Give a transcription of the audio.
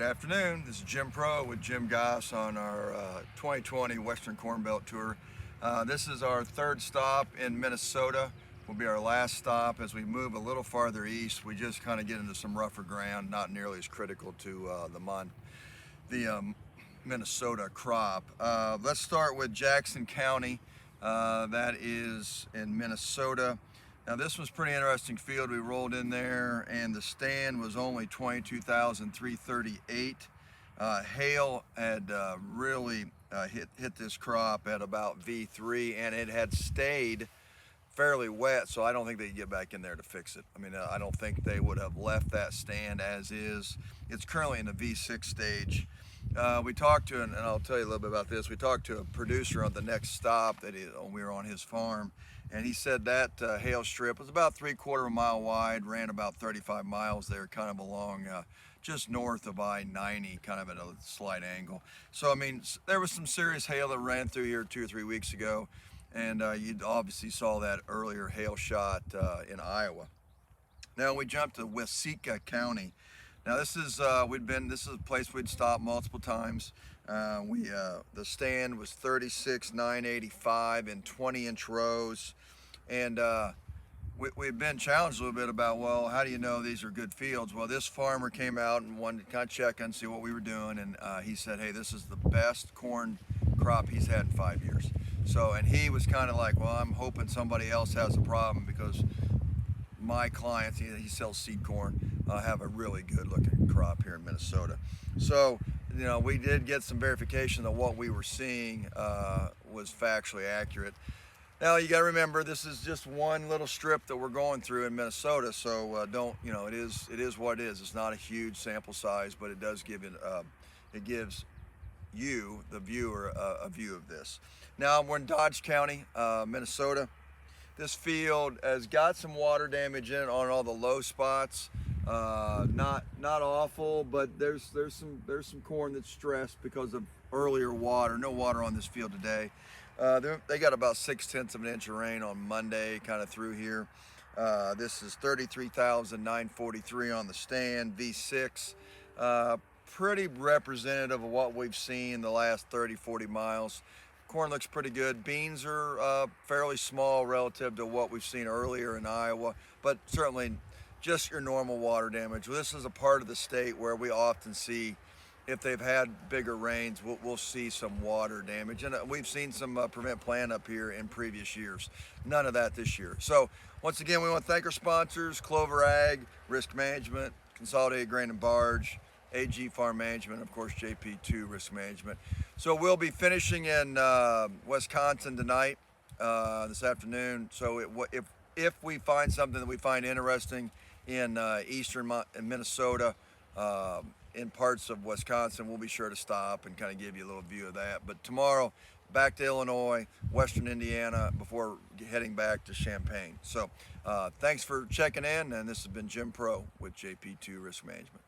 Good afternoon. This is Jim Pro with Jim Goss on our 2020 Western Corn Belt Tour. This is our third stop in Minnesota. Will be our last stop as we move a little farther east. We just kind of get into some rougher ground, not nearly as critical to the Minnesota crop. Let's start with Jackson County. That is in Minnesota. Now this was pretty interesting field. We rolled in there and the stand was only 22,338. Hail had really hit this crop at about V3, and it had stayed fairly wet, so I don't think they could get back in there to fix it. I mean, I don't think they would have left that stand as is. It's currently in the V6 stage. We talked to, and I'll tell you a little bit about this, we talked to a producer on the next stop that we were on his farm, and he said that hail strip was about 3/4 mile wide, ran about 35 miles there, kind of along just north of I-90, kind of at a slight angle. So, I mean, there was some serious hail that ran through here 2 or 3 weeks ago, and you obviously saw that earlier hail shot in Iowa. Now we jump to Waseca County. Now this is this is a place we'd stopped multiple times. The stand was 36,985 in 20-inch rows, and we've been challenged a little bit about, well, how do you know these are good fields? Well, this farmer came out and wanted to kind of check and see what we were doing, and he said, hey, this is the best corn crop he's had in 5 years. So, and he was kind of like, well, I'm hoping somebody else has a problem because my clients, he sells seed corn, have a really good looking crop here in Minnesota. So, you know, we did get some verification that what we were seeing was factually accurate. Now you got to remember, this is just one little strip that we're going through in Minnesota, so don't, you know, it is what it is. It's not a huge sample size, but it does give it gives you, the viewer, a view of this. Now we're in Dodge County, Minnesota. This field has got some water damage in it on all the low spots. Not awful, but there's some corn that's stressed because of earlier water. No water on this field today. They got about 6/10 of an inch of rain on Monday, kind of through here. This is 33,943 on the stand, V6. Pretty representative of what we've seen the last 30-40 miles. Corn looks pretty good. Beans are fairly small relative to what we've seen earlier in Iowa, but certainly just your normal water damage. This is a part of the state where we often see, if they've had bigger rains, we'll see some water damage. And we've seen some prevent plant up here in previous years. None of that this year. So once again, we want to thank our sponsors, Clover Ag, Risk Management, Consolidated Grain and Barge, AG Farm Management, of course, JP2 Risk Management. So we'll be finishing in Wisconsin tonight, this afternoon. So if we find something that we find interesting in eastern Minnesota, in parts of Wisconsin, we'll be sure to stop and kind of give you a little view of that. But tomorrow, back to Illinois, western Indiana, before heading back to Champaign. So thanks for checking in, and this has been Jim Pro with JP2 Risk Management.